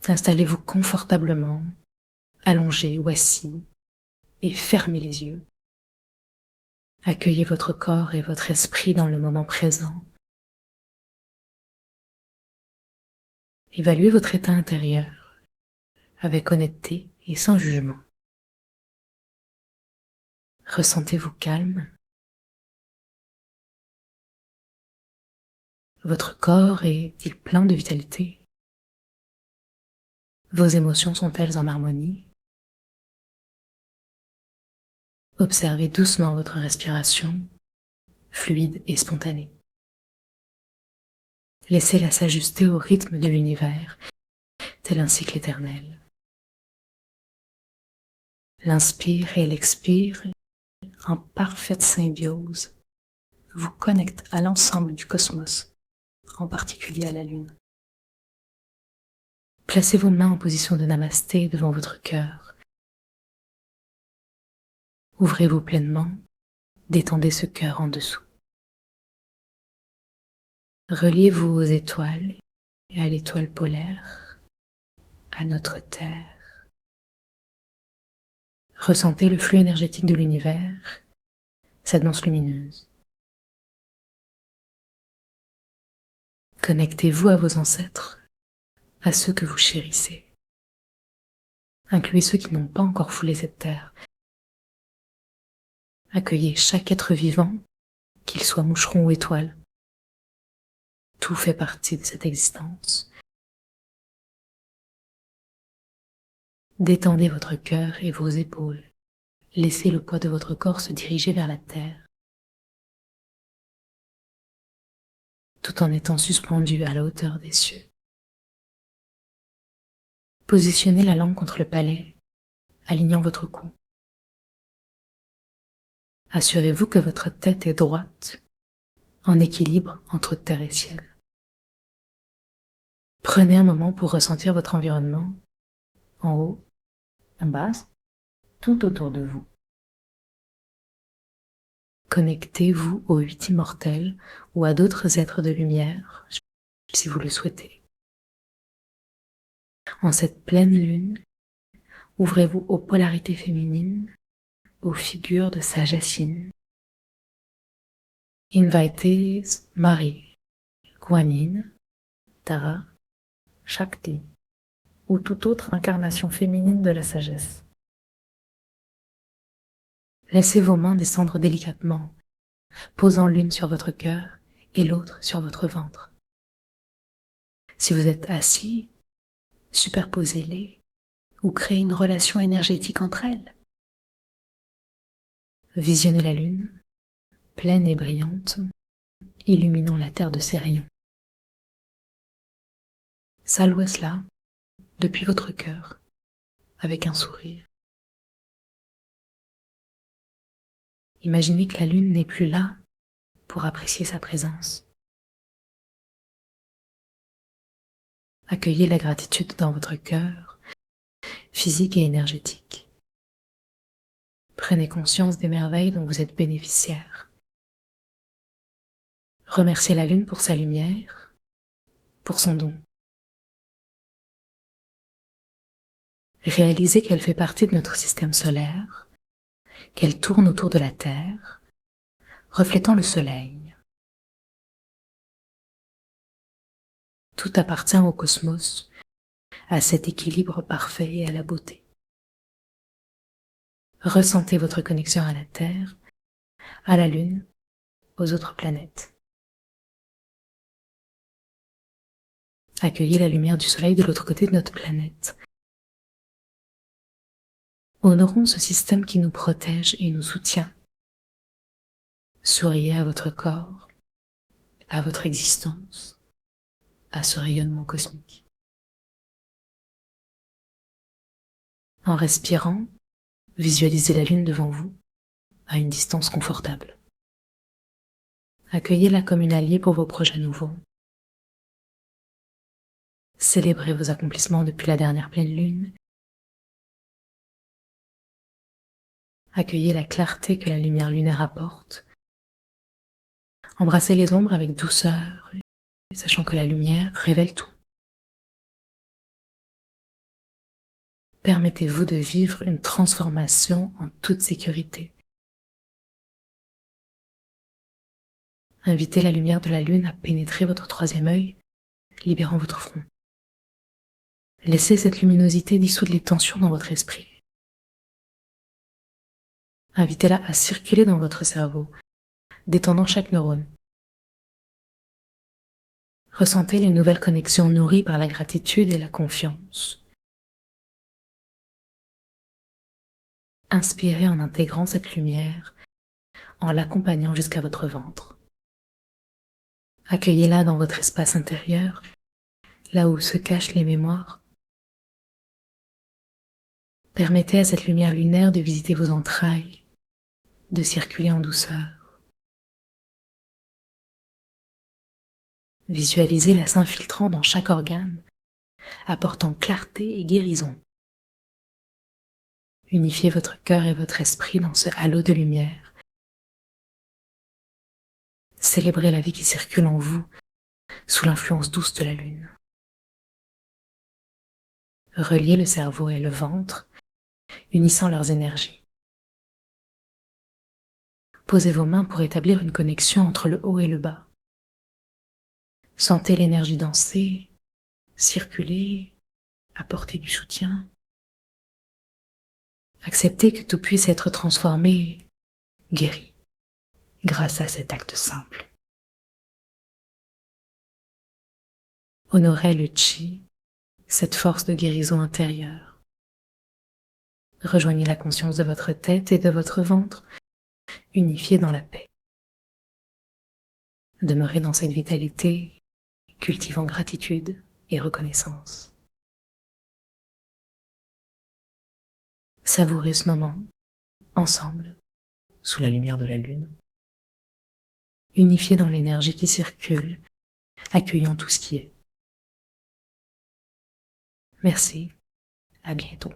Installez-vous confortablement, allongé ou assis, et fermez les yeux. Accueillez votre corps et votre esprit dans le moment présent. Évaluez votre état intérieur avec honnêteté et sans jugement. Ressentez-vous calme. Votre corps est-il plein de vitalité? Vos émotions sont-elles en harmonie? Observez doucement votre respiration, fluide et spontanée. Laissez-la s'ajuster au rythme de l'univers, tel un cycle éternel. L'inspire et l'expire, en parfaite symbiose, vous connectent à l'ensemble du cosmos, en particulier à la Lune. Placez vos mains en position de namasté devant votre cœur. Ouvrez-vous pleinement, détendez ce cœur en dessous. Reliez-vous aux étoiles et à l'étoile polaire, à notre Terre. Ressentez le flux énergétique de l'univers, sa danse lumineuse. Connectez-vous à vos ancêtres, à ceux que vous chérissez. Incluez ceux qui n'ont pas encore foulé cette terre. Accueillez chaque être vivant, qu'il soit moucheron ou étoile. Tout fait partie de cette existence. Détendez votre cœur et vos épaules. Laissez le poids de votre corps se diriger vers la terre, tout en étant suspendu à la hauteur des cieux. Positionnez la langue contre le palais, alignant votre cou. Assurez-vous que votre tête est droite, en équilibre entre terre et ciel. Prenez un moment pour ressentir votre environnement, en haut, en bas, tout autour de vous. Connectez-vous aux 8 immortels ou à d'autres êtres de lumière, si vous le souhaitez. En cette pleine lune, ouvrez-vous aux polarités féminines, aux figures de sagesse yin. Invitez Marie, Kuan Yin, Tara, Shakti ou toute autre incarnation féminine de la sagesse. Laissez vos mains descendre délicatement, posant l'une sur votre cœur et l'autre sur votre ventre. Si vous êtes assis, superposez-les ou créez une relation énergétique entre elles. Visionnez la lune, pleine et brillante, illuminant la terre de ses rayons. Saluez cela depuis votre cœur, avec un sourire. Imaginez que la lune n'est plus là pour apprécier sa présence. Accueillez la gratitude dans votre cœur, physique et énergétique. Prenez conscience des merveilles dont vous êtes bénéficiaire. Remerciez la lune pour sa lumière, pour son don. Réalisez qu'elle fait partie de notre système solaire, qu'elle tourne autour de la Terre, reflétant le soleil. Tout appartient au cosmos, à cet équilibre parfait et à la beauté. Ressentez votre connexion à la Terre, à la Lune, aux autres planètes. Accueillez la lumière du soleil de l'autre côté de notre planète. Honorons ce système qui nous protège et nous soutient. Souriez à votre corps, à votre existence, à ce rayonnement cosmique. En respirant, visualisez la lune devant vous, à une distance confortable. Accueillez-la comme une alliée pour vos projets nouveaux. Célébrez vos accomplissements depuis la dernière pleine lune. Accueillez la clarté que la lumière lunaire apporte. Embrassez les ombres avec douceur, sachant que la lumière révèle tout. permettez-vous de vivre une transformation en toute sécurité. Invitez la lumière de la lune à pénétrer votre troisième œil, libérant votre front. Laissez cette luminosité dissoudre les tensions dans votre esprit. Invitez-la à circuler dans votre cerveau, détendant chaque neurone. Ressentez les nouvelles connexions nourries par la gratitude et la confiance. Inspirez en intégrant cette lumière, en l'accompagnant jusqu'à votre ventre. Accueillez-la dans votre espace intérieur, là où se cachent les mémoires. Permettez à cette lumière lunaire de visiter vos entrailles, de circuler en douceur. Visualisez-la s'infiltrant dans chaque organe, apportant clarté et guérison. Unifiez votre cœur et votre esprit dans ce halo de lumière. Célébrez la vie qui circule en vous, sous l'influence douce de la lune. Reliez le cerveau et le ventre, unissant leurs énergies. Posez vos mains pour établir une connexion entre le haut et le bas. Sentez l'énergie danser, circuler, apporter du soutien. Acceptez que tout puisse être transformé, guéri, grâce à cet acte simple. Honorez le chi, cette force de guérison intérieure. Rejoignez la conscience de votre tête et de votre ventre, unifiés dans la paix. Demeurez dans cette vitalité, cultivant gratitude et reconnaissance. Savourez ce moment, ensemble, sous la lumière de la lune, unifiés dans l'énergie qui circule, accueillant tout ce qui est. Merci, à bientôt.